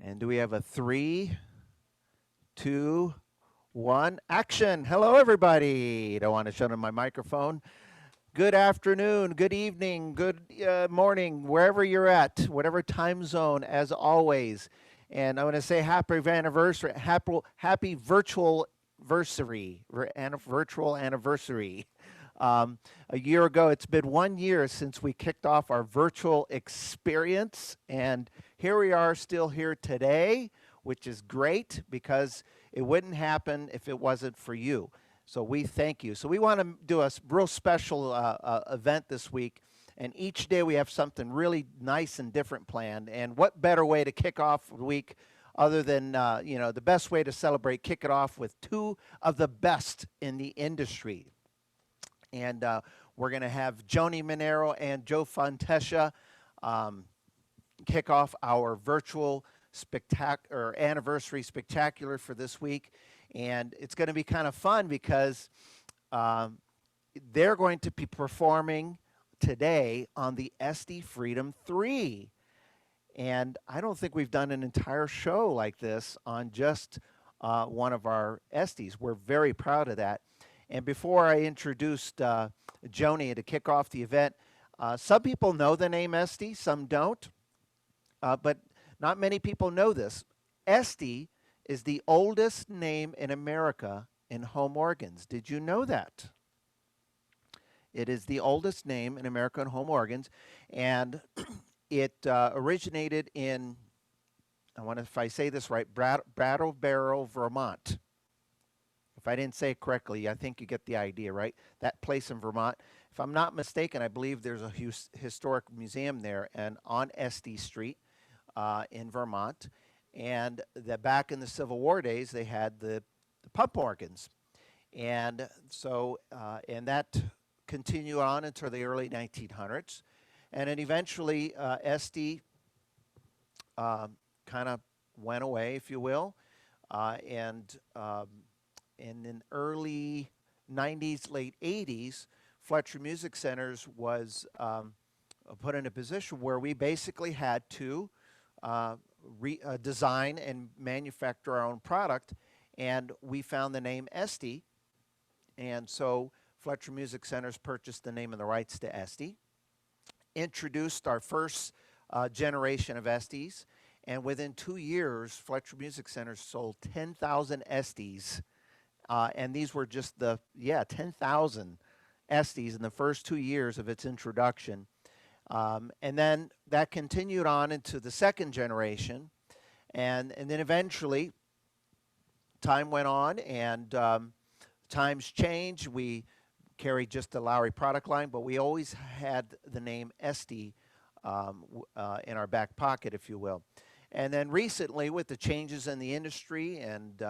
And do we have a three, two, one, action? Hello, everybody. Don't want to shut on my microphone. Good afternoon, good evening, good morning, wherever you're at, whatever time zone, as always. And I want to say happy anniversary, happy virtual anniversary. A year ago, it's been 1 year since we kicked off our virtual experience, and here we are still here today, which is great because it wouldn't happen if it wasn't for you. So we thank you. So we want to do a real special event this week, and each day we have something really nice and different planned. And what better way to kick off the week other than, the best way to celebrate, kick it off with two of the best in the industry. And we're going to have Joanie Manero and Joe Fontechia kick off our virtual anniversary spectacular for this week. And it's going to be kind of fun because they're going to be performing today on the Estey Freedom III. And I don't think we've done an entire show like this on just one of our Esteys. We're very proud of that. And before I introduced Joanie to kick off the event, some people know the name Estey, some don't, but not many people know this. Estey is the oldest name in America in home organs. Did you know that? It is the oldest name in America in home organs, and it originated in, I wonder if I say this right, Brattleboro, Vermont. If I didn't say it correctly, I think you get the idea, right? That place in Vermont. If I'm not mistaken, I believe there's a historic museum there and on Estey Street in Vermont. And back in the Civil War days, they had the pump organs. And so, and that continued on until the early 1900s. And then eventually, Estey kind of went away, if you will. And in the early 90s, late 80s, Fletcher Music Centers was put in a position where we basically had to design and manufacture our own product, and we found the name Estey, and so Fletcher Music Centers purchased the name and the rights to Estey, introduced our first generation of Esteys, and within 2 years, Fletcher Music Centers sold 10,000 Esteys, and these were just 10,000 Esteys in the first 2 years of its introduction. And then that continued on into the second generation. And then eventually, time went on and times changed. We carried just the Lowry product line, but we always had the name Estey in our back pocket, if you will. And then recently, with the changes in the industry and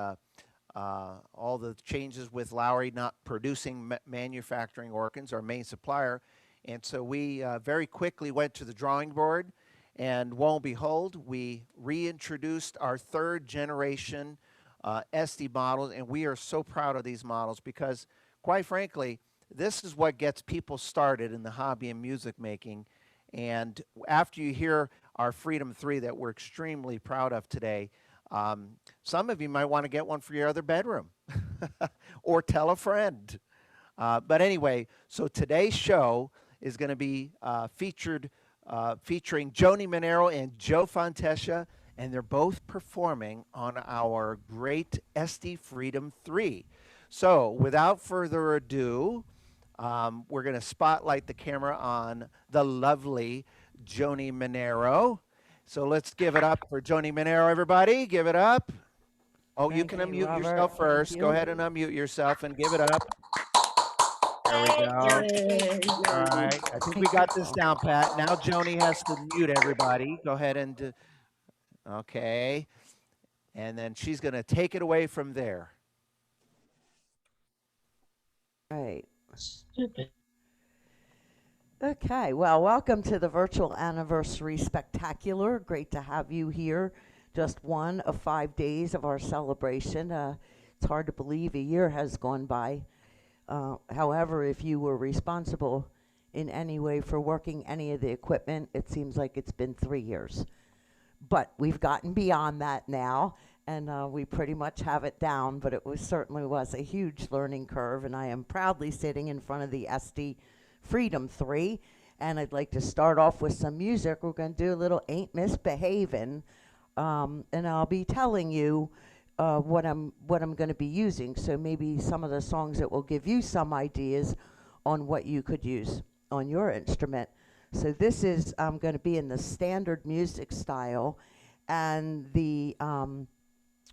all the changes with Lowry not producing manufacturing organs, our main supplier, and so we very quickly went to the drawing board, and lo and behold, we reintroduced our third generation Estey models, and we are so proud of these models because, quite frankly, this is what gets people started in the hobby and music making. And after you hear our Freedom 3 that we're extremely proud of today, some of you might want to get one for your other bedroom or tell a friend. But anyway, so today's show is going to be featuring Joanie Manero and Joe Fontechia, and they're both performing on our great Estey Freedom III. So without further ado, we're going to spotlight the camera on the lovely Joanie Manero. So let's give it up for Joanie Manero, everybody. Give it up. Oh, you can unmute yourself first. Go ahead and unmute yourself and give it up. There we go. All right. I think we got this down, Pat. Now Joanie has to mute everybody. Go ahead and, okay. And then she's going to take it away from there. Right. Okay, well, welcome to the virtual anniversary spectacular. Great to have you here. Just one of 5 days of our celebration. It's hard to believe a year has gone by. However, if you were responsible in any way for working any of the equipment, it seems like it's been 3 years. But we've gotten beyond that now, and we pretty much have it down. But it was certainly was a huge learning curve, and I am proudly sitting in front of the Estey Freedom III. And I'd like to start off with some music. We're going to do a little Ain't Misbehavin', and I'll be telling you what I'm going to be using. So maybe some of the songs that will give you some ideas on what you could use on your instrument. So this is going to be in the standard music style, and the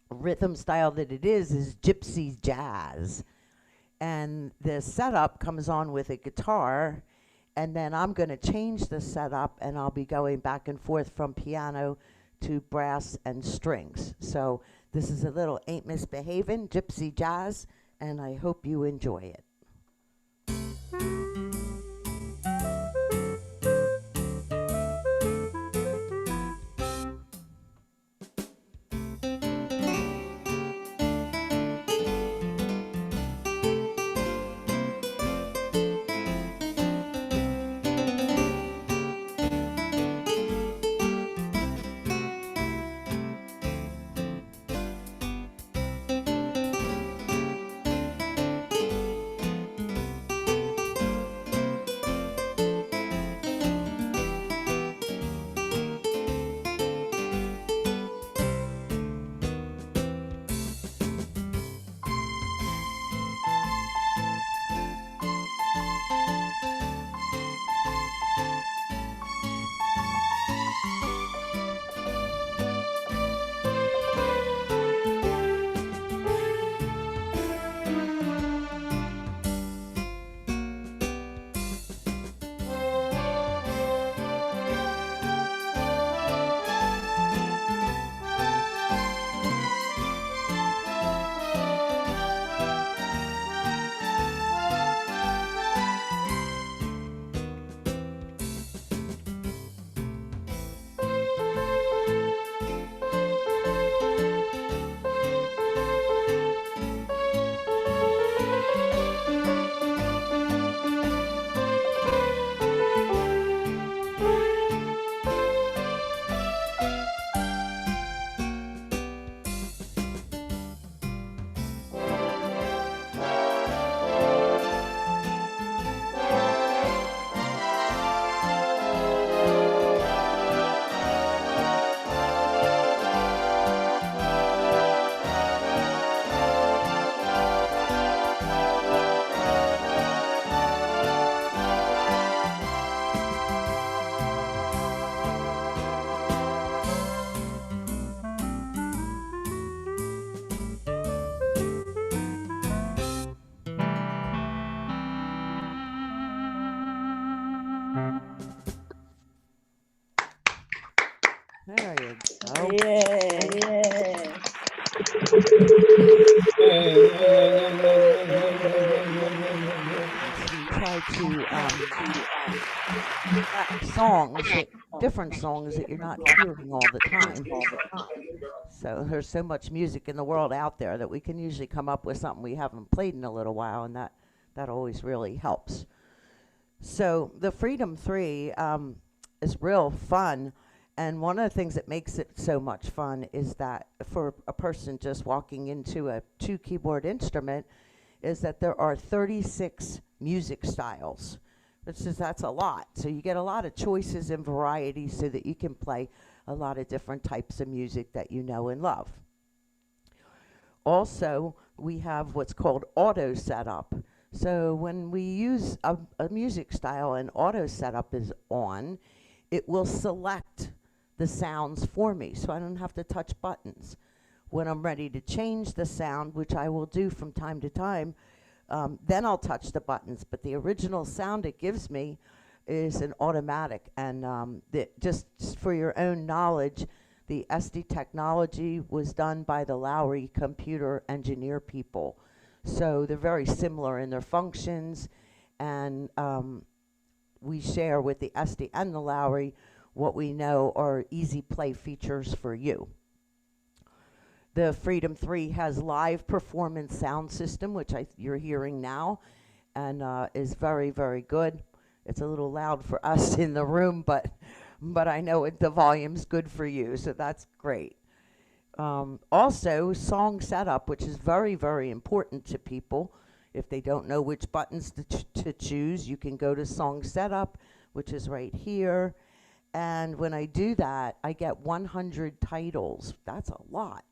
rhythm style that it is gypsy jazz. And the setup comes on with a guitar, and then I'm going to change the setup, and I'll be going back and forth from piano to brass and strings. So this is a little Ain't Misbehavin', gypsy jazz, and I hope you enjoy it. There you go. Yeah. We try to select songs that different songs that you're not hearing all the time. So there's so much music in the world out there that we can usually come up with something we haven't played in a little while, and that always really helps. So the Freedom 3 is real fun, and one of the things that makes it so much fun is that for a person just walking into a two keyboard instrument is that there are 36 music styles. That's a lot. So you get a lot of choices and variety so that you can play a lot of different types of music that you know and love. Also, we have what's called auto setup. So when we use a music style and auto setup is on, it will select the sounds for me, so I don't have to touch buttons. When I'm ready to change the sound, which I will do from time to time, then I'll touch the buttons. But the original sound it gives me is an automatic. And just for your own knowledge, the SD technology was done by the Lowry computer engineer people. So they're very similar in their functions, and we share with the SD and the Lowry what we know are easy play features for you. The Freedom 3 has live performance sound system, which you're hearing now, and is very, very good. It's a little loud for us in the room, but but I know the volume's good for you, so that's great. Also, song setup, which is very, very important to people. If they don't know which buttons to choose, you can go to song setup, which is right here. And when I do that, I get 100 titles. That's a lot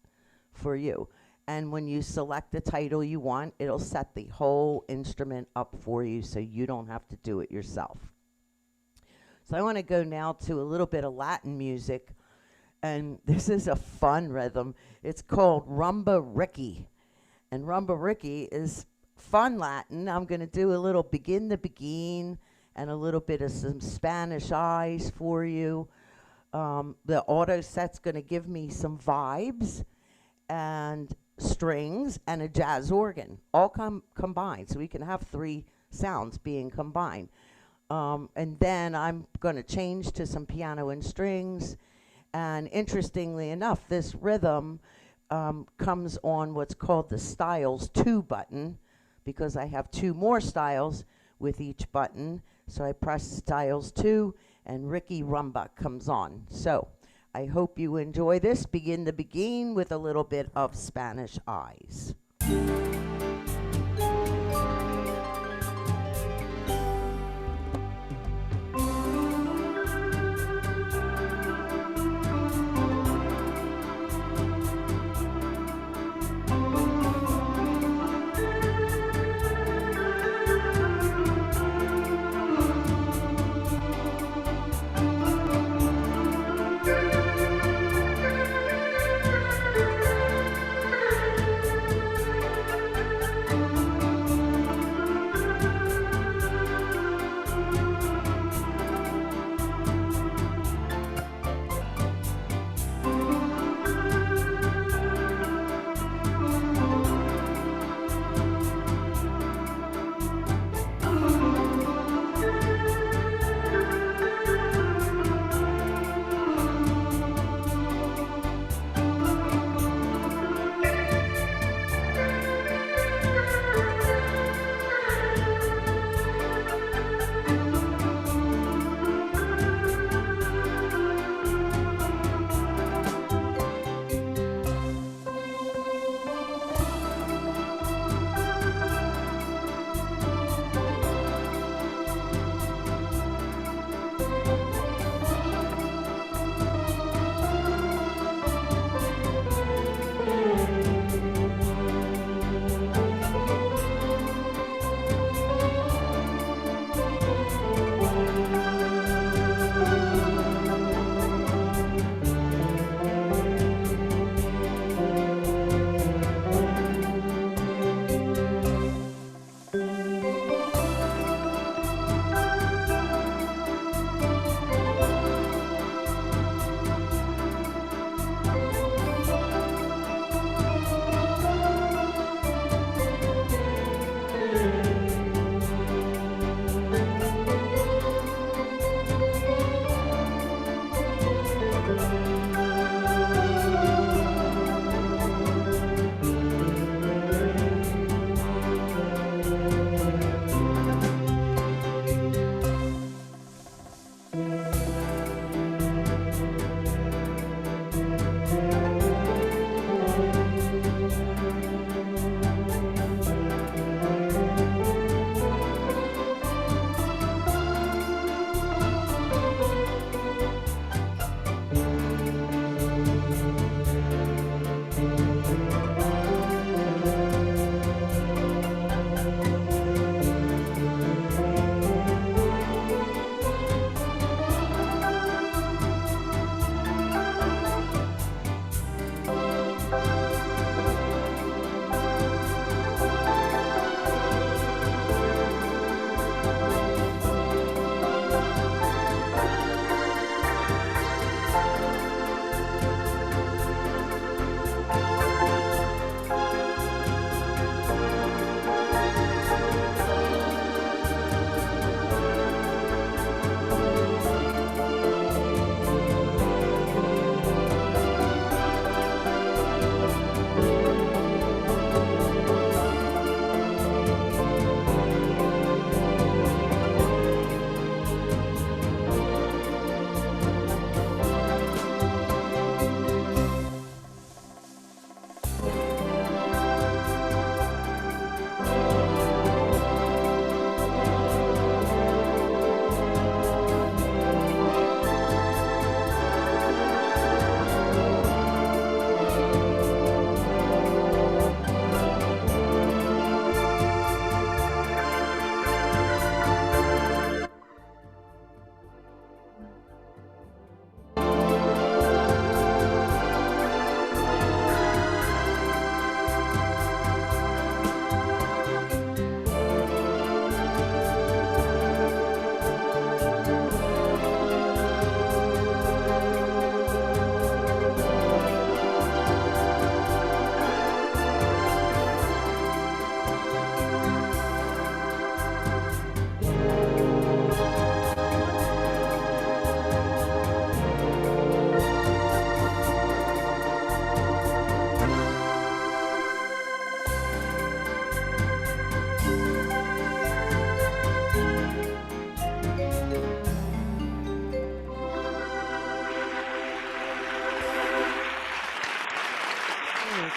for you. And when you select the title you want, it'll set the whole instrument up for you so you don't have to do it yourself. So I want to go now to a little bit of Latin music. And this is a fun rhythm. It's called Rumba Ricky. And Rumba Ricky is fun Latin. I'm going to do a little Begin the Begin and a little bit of some Spanish eyes for you. The auto set's going to give me some vibes and strings and a jazz organ, all combined. So we can have 3 sounds being combined. And then I'm going to change to some piano and strings. And interestingly enough, this rhythm comes on what's called the Styles 2 button, because I have 2 more styles with each button. So I press Styles 2 and Ricky Rumba comes on. So I hope you enjoy this. Begin the Begin with a little bit of Spanish eyes.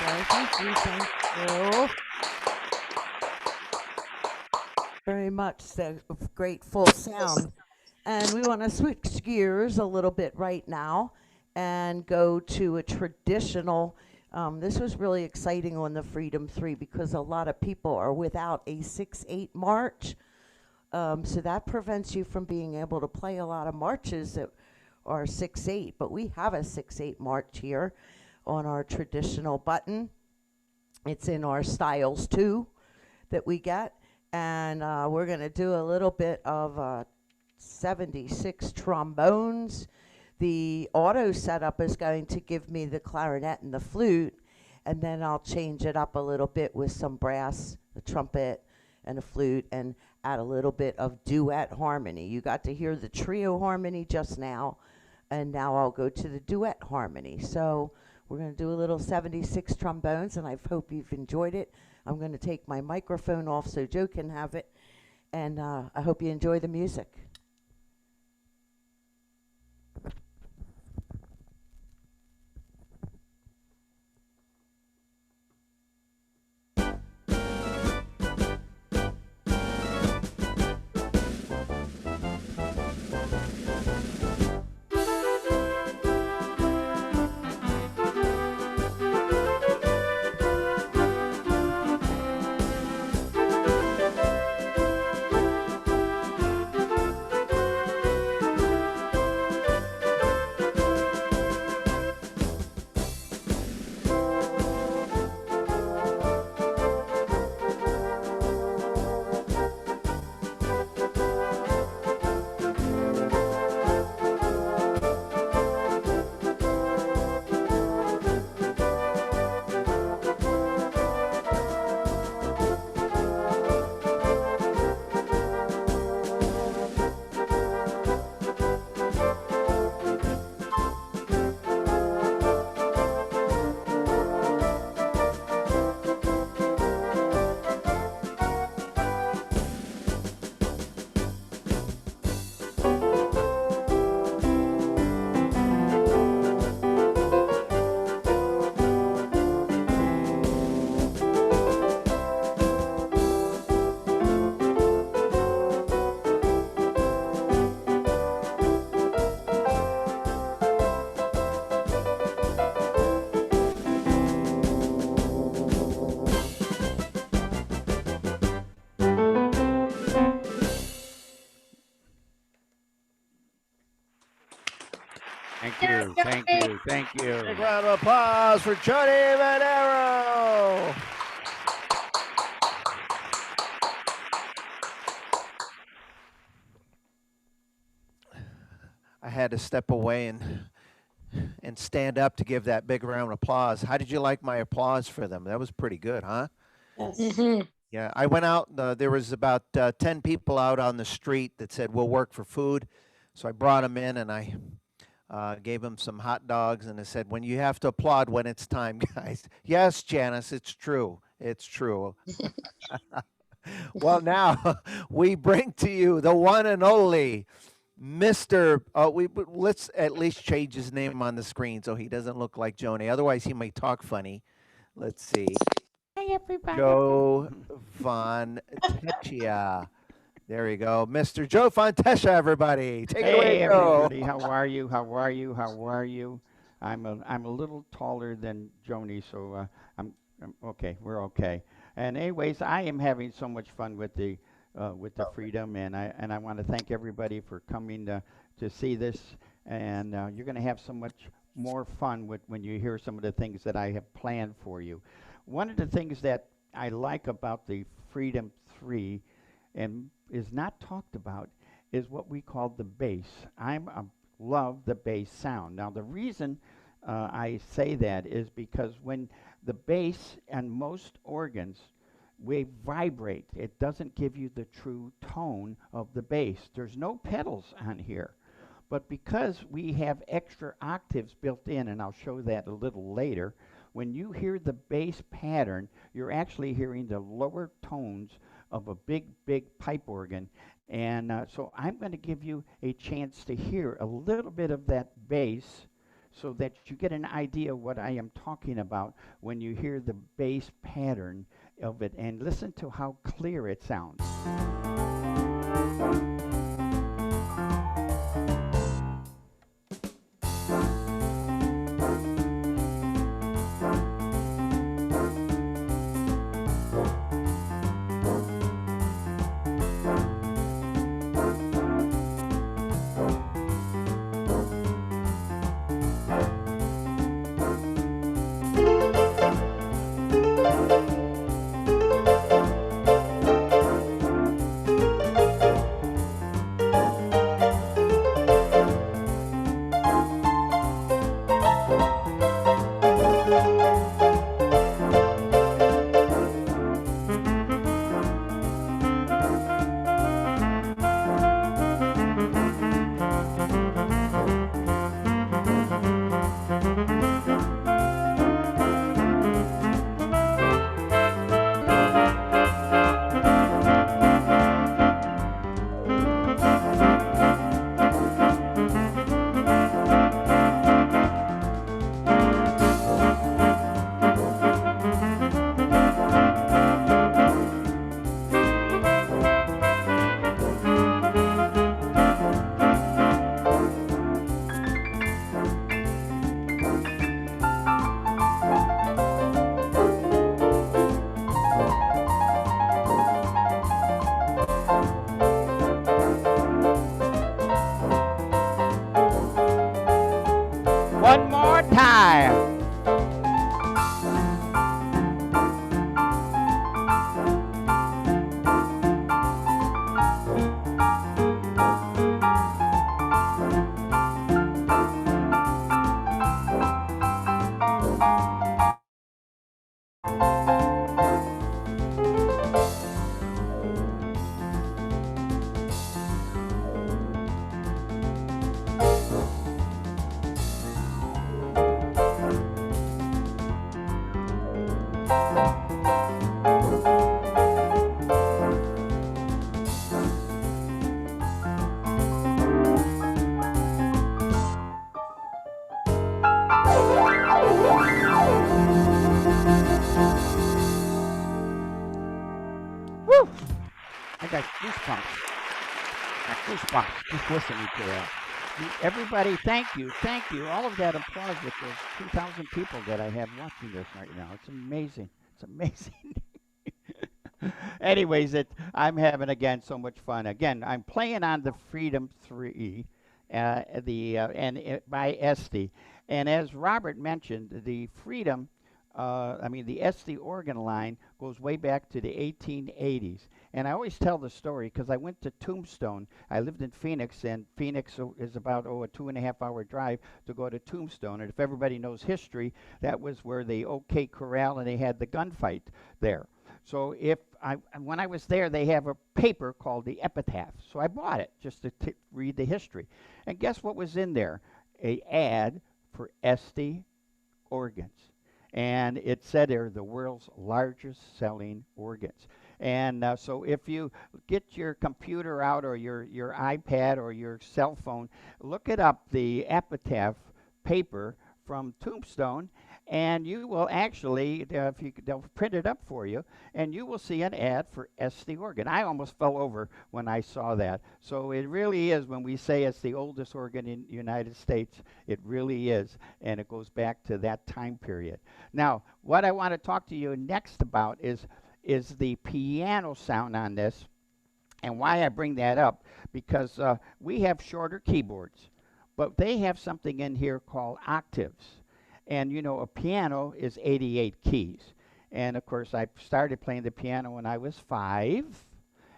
go. Thank you. Thank you very much. So great full sound. And we want to switch gears a little bit right now and go to a traditional. This was really exciting on the Freedom 3 because a lot of people are without a 6/8 march. So that prevents you from being able to play a lot of marches that are 6/8. But we have a 6/8 march here on our traditional button. It's in our styles too that we get. And we're going to do a little bit of 76 trombones. The auto setup is going to give me the clarinet and the flute, and then I'll change it up a little bit with some brass, the trumpet, and a flute, and add a little bit of duet harmony. You got to hear the trio harmony just now, and now I'll go to the duet harmony. So we're going to do a little 76 trombones, and I hope you've enjoyed it. I'm going to take my microphone off so Joe can have it, and I hope you enjoy the music. Thank you, thank you, thank Big you. round of applause for Joanie Manero. I had to step away and stand up to give that big round of applause. How did you like my applause for them? That was pretty good, huh? Yes. Yeah, I went out. There was about 10 people out on the street that said, we'll work for food. So I brought them in and I gave them some hot dogs and I said, when you have to applaud when it's time, guys. Yes, Janice, it's true. It's true. Well, now we bring to you the one and only Mr. Let's at least change his name on the screen so he doesn't look like Joanie. Otherwise, he may talk funny. Let's see. Hey, everybody. Joe Fontechia. There you go. Mr. Joe Fontechia, everybody. Take it away, Hey, Joe. everybody. How are you? How are you? How are you? I'm a little taller than Joni, so I'm okay. We're okay. And anyways, I am having so much fun with the freedom, and I want to thank everybody for coming to see this. And you're going to have so much more fun when you hear some of the things that I have planned for you. One of the things that I like about the Freedom 3 and is not talked about is what we call the bass. Love the bass sound. Now, the reason I say that is because when the bass and most organs we vibrate, it doesn't give you the true tone of the bass. There's no pedals on here. But because we have extra octaves built in, and I'll show that a little later, when you hear the bass pattern, you're actually hearing the lower tones of a big, big pipe organ. And so I'm going to give you a chance to hear a little bit of that bass so that you get an idea what I am talking about when you hear the bass pattern of it, and listen to how clear it sounds. One more time. Woo! I got goosebumps. Got goosebumps just listening to that. Everybody, thank you, thank you. All of that applause with those 2,000 people that I have watching this right now. It's amazing. It's amazing. Anyways, I'm having again so much fun. Again, I'm playing on the Freedom 3, by Estey. And as Robert mentioned, the Freedom, the Estey organ line goes way back to the 1880s. And I always tell the story because I went to Tombstone. I lived in Phoenix, and Phoenix is about a 2.5 hour drive to go to Tombstone. And if everybody knows history, that was where the OK Corral and they had the gunfight there. So when I was there, they have a paper called the Epitaph. So I bought it just to read the history. And guess what was in there? A ad for Estey organs. And it said they're the world's largest selling organs. And so if you get your computer out or your iPad or your cell phone, look it up, the Epitaph paper from Tombstone, and you will actually, they'll print it up for you, and you will see an ad for Estey organ. I almost fell over when I saw that. So it really is, when we say it's the oldest organ in the United States, it really is, and it goes back to that time period. Now, what I want to talk to you next about is the piano sound on this, and why I bring that up, because we have shorter keyboards, but they have something in here called octaves. And you know, a piano is 88 keys. And of course, I started playing the piano when I was 5,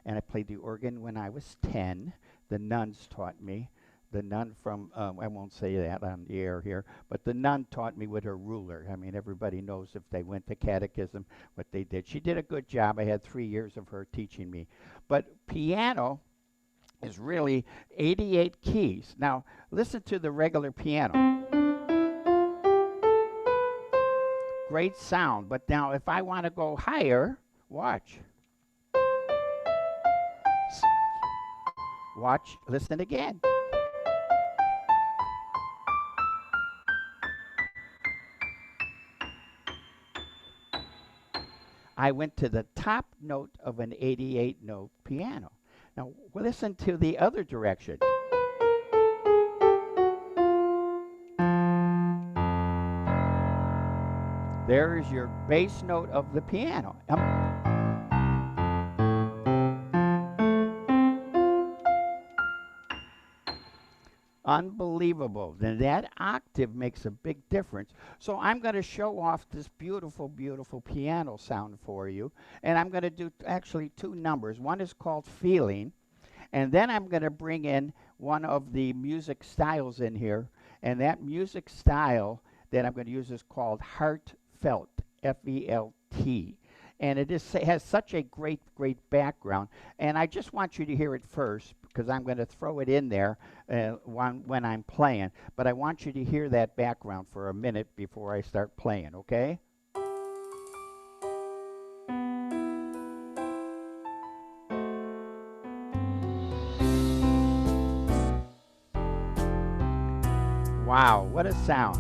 and I played the organ when I was 10. The nuns taught me. The nun from, I won't say that on the air here, but the nun taught me with her ruler. I mean, everybody knows if they went to catechism what they did. She did a good job. I had 3 years of her teaching me. But piano is really 88 keys. Now, listen to the regular piano. Great sound, but now if I want to go higher, watch. Watch, listen again. I went to the top note of an 88 note piano. Now listen to the other direction. There is your bass note of the piano. Unbelievable. Then that octave makes a big difference. So I'm going to show off this beautiful, beautiful piano sound for you. And I'm going to do actually two numbers. One is called Feeling. And then I'm going to bring in one of the music styles in here. And that music style that I'm going to use is called Heartfelt, F-E-L-T. And it has such a great, great background. And I just want you to hear it first because I'm going to throw it in there when I'm playing. But I want you to hear that background for a minute before I start playing, okay? Wow, what a sound.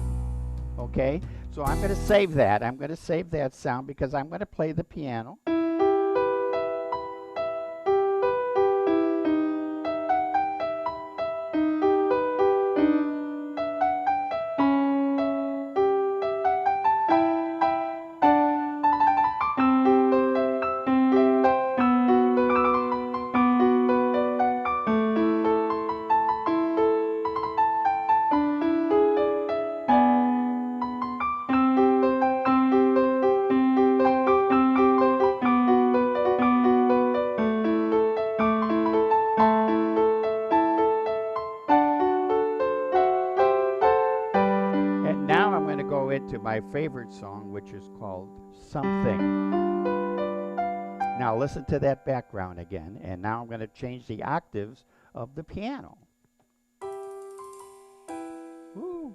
Okay, so I'm going to save that. I'm going to save that sound because I'm going to play the piano. Now I'm going to go into my favorite song, which is called Something. Now listen to that background again, and now I'm going to change the octaves of the piano. Woo.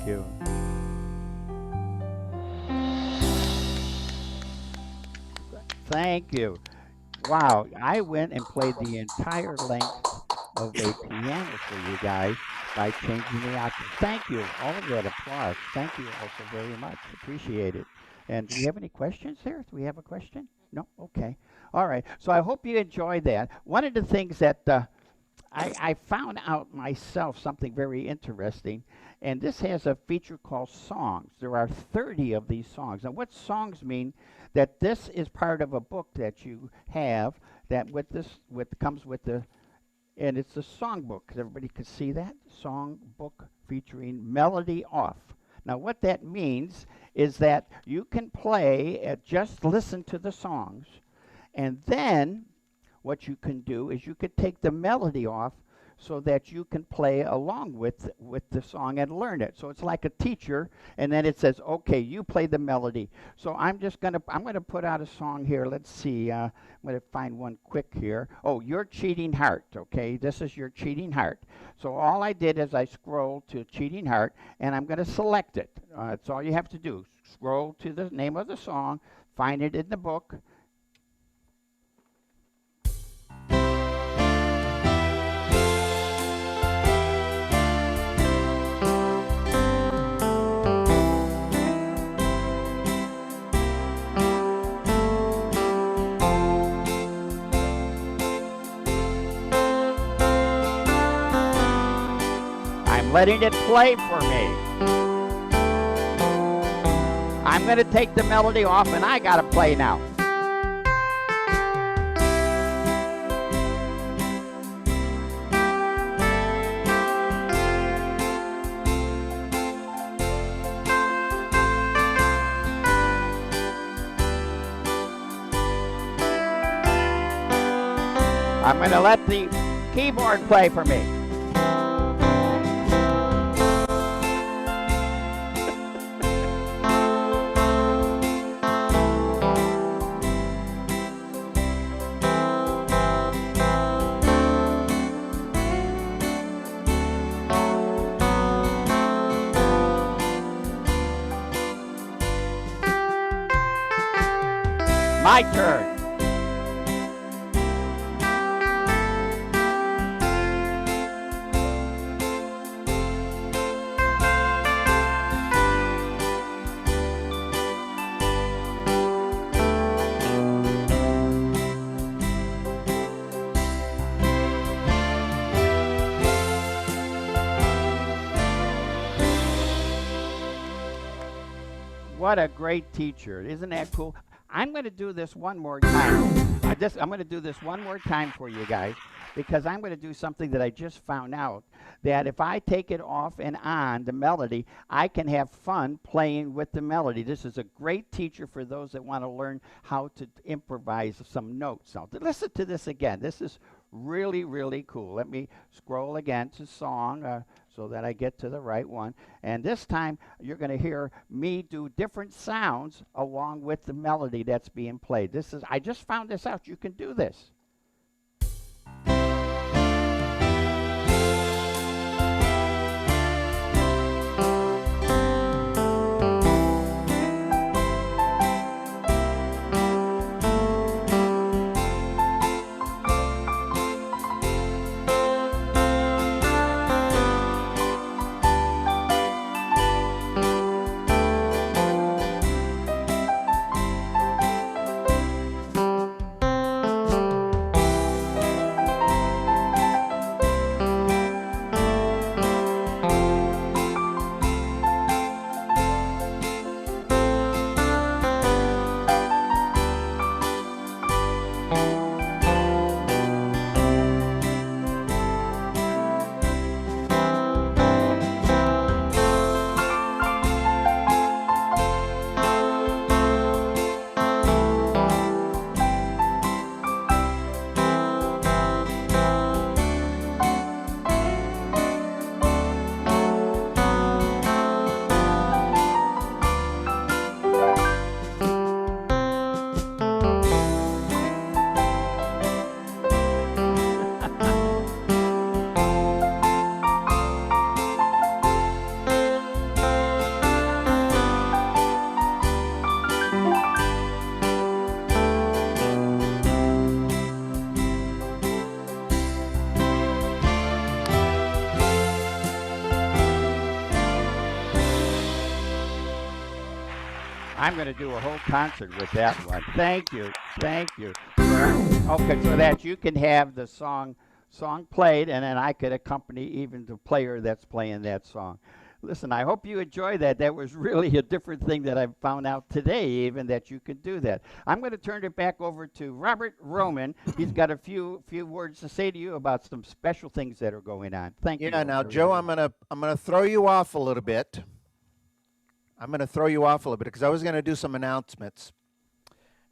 You. Thank you. Wow, I went and played the entire length of a piano for you guys, by changing the options. Thank you. All of that applause. Thank you also very much. Appreciate it. And do we have any questions here? Do we have a question? No? Okay. All right. So I hope you enjoyed that. One of the things that I found out myself something very interesting, and this has a feature called songs. There are 30 of these songs. And what songs mean, that this is part of a book that you have that comes with the, and it's a song book. Everybody can see that? Song book featuring melody off. Now what that means is that you can play, just listen to the songs, and then what you can do is you could take the melody off so that you can play along with the song and learn it. So it's like a teacher, and then it says, okay, you play the melody. So I'm gonna put out a song here. Let's see, I'm gonna find one quick here. Oh, Your Cheating Heart, okay? This is Your Cheating Heart. So all I did is I scrolled to Cheating Heart, and I'm gonna select it. That's all you have to do. Scroll to the name of the song, find it in the book. Letting it play for me. I'm going to take the melody off, and I got to play now. I'm going to let the keyboard play for me. My turn. What a great teacher. Isn't that cool? I'm going to do this one more time. I'm going to do this one more time for you guys, because I'm going to do something that I just found out, that if I take it off and on the melody, I can have fun playing with the melody. This is a great teacher for those that want to learn how to improvise some notes. Now, listen to this again. This is really, really cool. Let me scroll again to song so that I get to the right one. And this time, you're going to hear me do different sounds along with the melody that's being played. I just found this out. You can do this. I'm going to do a whole concert with that one. Thank you. Thank you. Okay, so that you can have the song played, and then I could accompany even the player that's playing that song. Listen, I hope you enjoy that. That was really a different thing that I found out today, even that you could do that. I'm going to turn it back over to Robert Roman. He's got a few words to say to you about some special things that are going on. Thank you. Yeah, now Joe, I'm gonna throw you off a little bit. I'm gonna throw you off a little bit because I was gonna do some announcements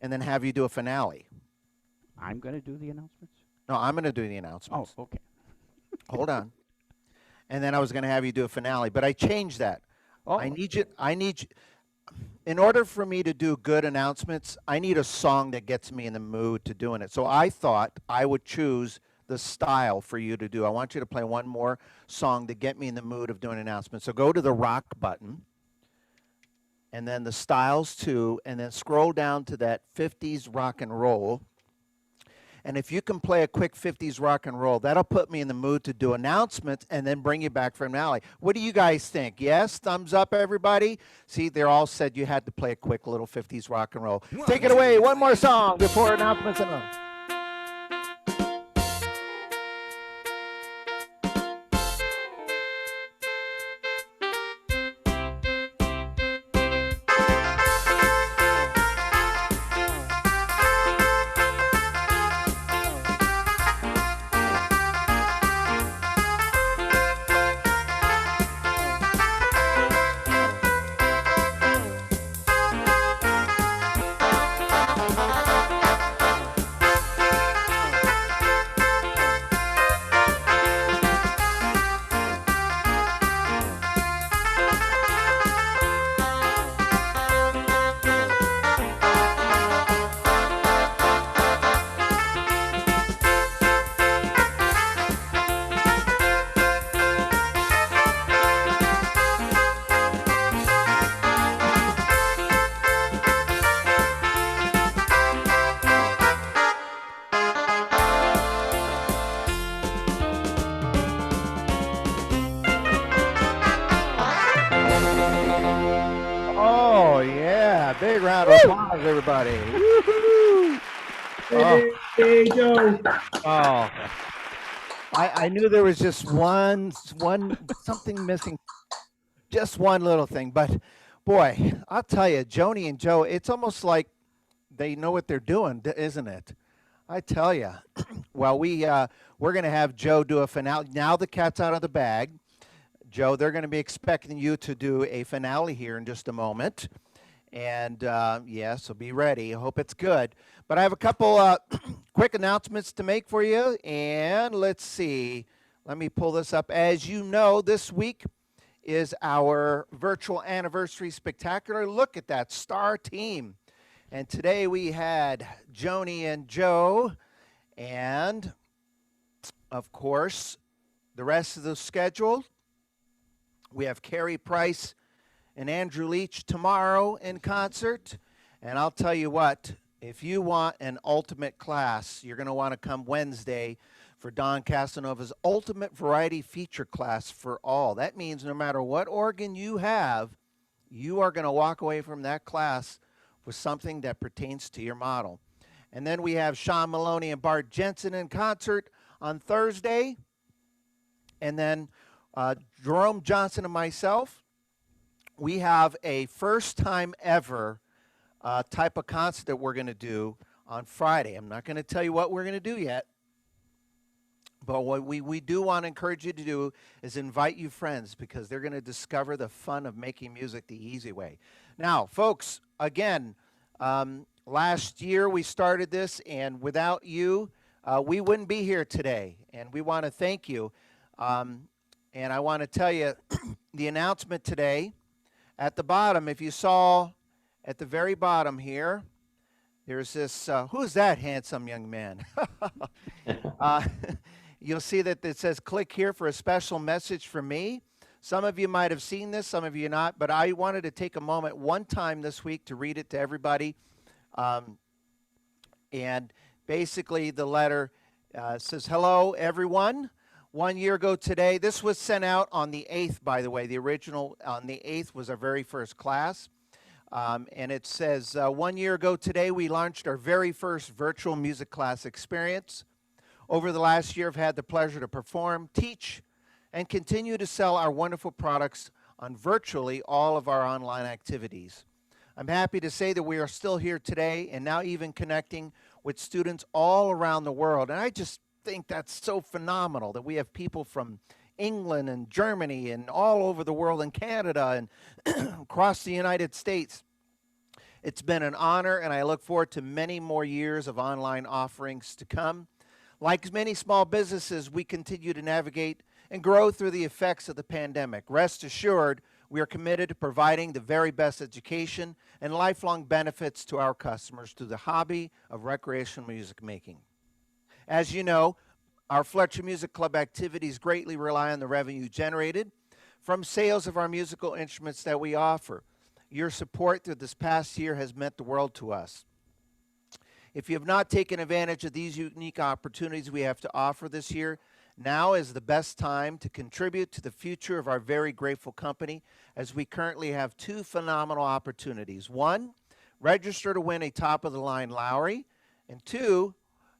and then have you do a finale. I'm going to do the announcements? No, I'm gonna do the Oh, announcements. okay. Hold on. And then I was gonna have you do a finale, but I changed that. Oh, I need you, in order for me to do good announcements, I need a song that gets me in the mood to doing it. So I thought I would choose the style for you to do. I want you to play one more song to get me in the mood of doing announcements. So go to the rock button and then the styles too, and then scroll down to that 50s rock and roll. And if you can play a quick 50s rock and roll, that'll put me in the mood to do announcements and then bring you back for finale. What do you guys think? Yes? Thumbs up, everybody? See, they all said you had to play a quick little 50s rock and roll. Take it away. One more song before announcements and oh, yeah. Big round of applause, everybody. Woo-hoo. Oh, Hey, Joe. oh. I knew there was just one something missing, just one little thing. But boy, I'll tell you, Joanie and Joe, it's almost like they know what they're doing, isn't it? I tell you. Well, we're going to have Joe do a finale. Now the cat's out of the bag. Joe, they're going to be expecting you to do a finale here in just a moment. And yeah, so be ready. I hope it's good. But I have a couple quick announcements to make for you. And let's see. Let me pull this up. As you know, this week is our virtual anniversary spectacular. Look at that star team. And today we had Joanie and Joe. And, of course, the rest of the schedule. We have Carrie Price and Andrew Leach tomorrow in concert. And I'll tell you what, if you want an ultimate class, you're going to want to come Wednesday for Don Casanova's Ultimate Variety Feature Class for All. That means no matter what organ you have, you are going to walk away from that class with something that pertains to your model. And then we have Sean Maloney and Bart Jensen in concert on Thursday. And then Jerome Johnson and myself, we have a first time ever type of concert that we're going to do on Friday. I'm not going to tell you what we're going to do yet, but what we do want to encourage you to do is invite you friends because they're going to discover the fun of making music the easy way. Now, folks, again, last year we started this, and without you, we wouldn't be here today, and we want to thank you. And I want to tell you the announcement today at the bottom, if you saw at the very bottom here, there's this, who's that handsome young man? You'll see that it says click here for a special message from me. Some of you might have seen this, some of you not, but I wanted to take a moment one time this week to read it to everybody. And basically the letter says, hello, everyone. 1 year ago today, this was sent out on the 8th, by the way. The original on the 8th was our very first class. And it says, 1 year ago today, we launched our very first virtual music class experience. Over the last year, I've had the pleasure to perform, teach, and continue to sell our wonderful products on virtually all of our online activities. I'm happy to say that we are still here today and now even connecting with students all around the world. And I just think that's so phenomenal that we have people from England and Germany and all over the world and Canada and across the United States. It's been an honor, and I look forward to many more years of online offerings to come. Like many small businesses, we continue to navigate and grow through the effects of the pandemic. Rest assured, we are committed to providing the very best education and lifelong benefits to our customers through the hobby of recreational music making. As you know, our Fletcher Music Club activities greatly rely on the revenue generated from sales of our musical instruments that we offer. Your support through this past year has meant the world to us. If you have not taken advantage of these unique opportunities we have to offer this year, now is the best time to contribute to the future of our very grateful company, as we currently have two phenomenal opportunities. One, register to win a top-of-the-line Lowry, and two,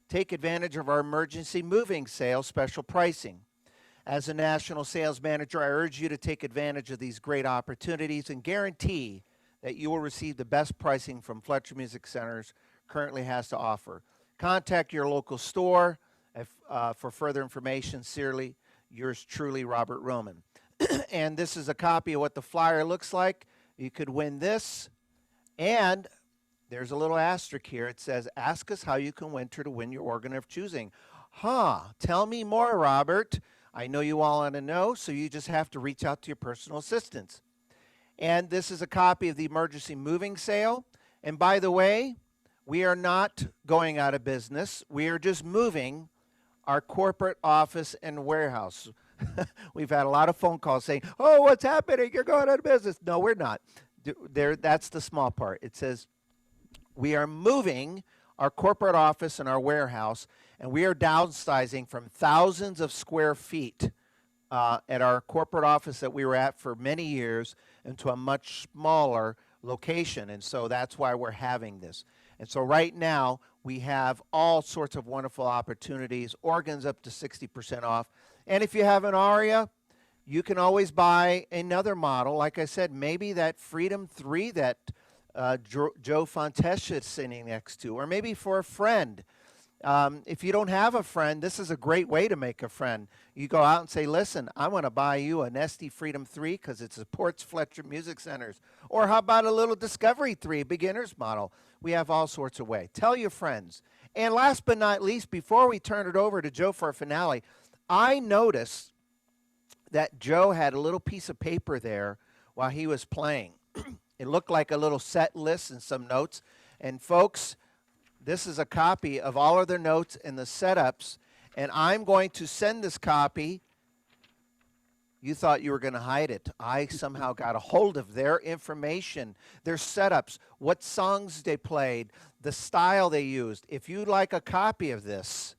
take advantage of our emergency moving sale special pricing. As a national sales manager, I urge you to take advantage of these great opportunities and guarantee that you will receive the best pricing from Fletcher Music Centers currently has to offer. Contact your local store for further information. Sincerely, yours truly, Robert Roman. And this is a copy of what the flyer looks like. You could win this. And there's a little asterisk here. It says, ask us how you can enter to win your organ of choosing. Tell me more, Robert. I know you all want to know, so you just have to reach out to your personal assistants. And this is a copy of the emergency moving sale. And by the way, we are not going out of business. We are just moving our corporate office and warehouse. We've had a lot of phone calls saying, oh, what's happening? You're going out of business. No, we're not. That's the small part. It says we are moving our corporate office and our warehouse, and we are downsizing from thousands of square feet at our corporate office that we were at for many years into a much smaller location. And so that's why we're having this. And so right now, we have all sorts of wonderful opportunities, organs up to 60% off. And if you have an aria, you can always buy another model. Like I said, maybe that Freedom 3 that Joe Fontechia is sitting next to, or maybe for a friend. If you don't have a friend, this is a great way to make a friend. You go out and say, listen, I want to buy you an Estey Freedom 3 because it supports Fletcher Music Centers. Or how about a little Discovery 3, beginner's model? We have all sorts of ways. Tell your friends. And last but not least, before we turn it over to Joe for a finale, I noticed that Joe had a little piece of paper there while he was playing. It looked like a little set list and some notes. And folks, this is a copy of all of their notes and the setups, and I'm going to send this copy. You thought you were going to hide it. I somehow got a hold of their information, their setups, what songs they played, the style they used. If you'd like a copy of this,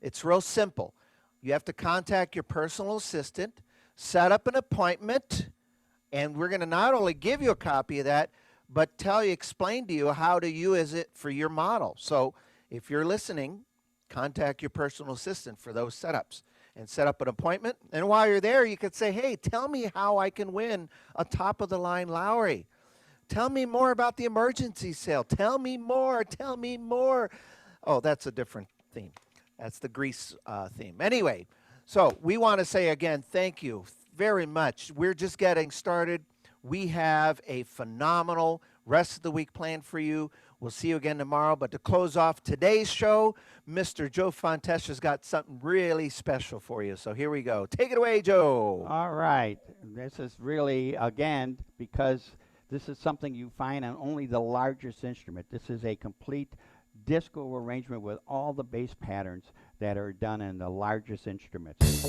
it's real simple. You have to contact your personal assistant, set up an appointment, and we're going to not only give you a copy of that, but explain to you how to use it for your model. So if you're listening, contact your personal assistant for those setups and set up an appointment. And while you're there, you could say, hey, tell me how I can win a top-of-the-line Lowry. Tell me more about the emergency sale. Tell me more. Tell me more. Oh, that's a different theme. That's the Grease theme. Anyway, so we want to say again, thank you very much. We're just getting started. We have a phenomenal rest of the week planned for you. We'll see you again tomorrow. But to close off today's show, Mr. Joe Fontechia's got something really special for you. So here we go. Take it away, Joe. All right. This is really, again, because this is something you find on only the largest instrument. This is a complete disco arrangement with all the bass patterns that are done in the largest instruments.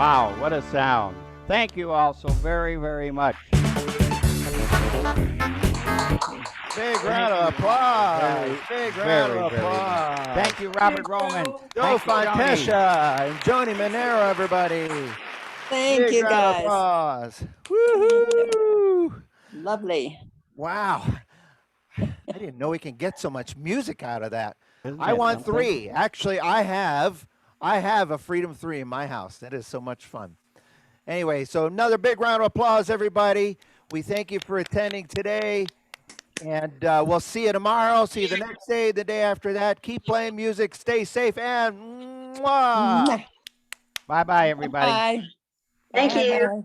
Wow, what a sound. Thank you all so very, very much. Big Thank round of you. applause. Big round Very, of very much. applause. Thank you, Robert Roman. Joe Thank you, Joanie. Fontechia and Joanie Manero, everybody. Thank Big you, round of guys. applause. Thank you. Woohoo! Lovely. Wow. I didn't know we can get so much music out of that. Isn't I that want something? 3. Actually, I have a Freedom 3 in my house. That is so much fun. Anyway, so another big round of applause, everybody. We thank you for attending today. And we'll see you tomorrow. See you the next day, the day after that. Keep playing music. Stay safe. And mwah. Mwah. Bye-bye, everybody. Bye. Thank you. Bye-bye.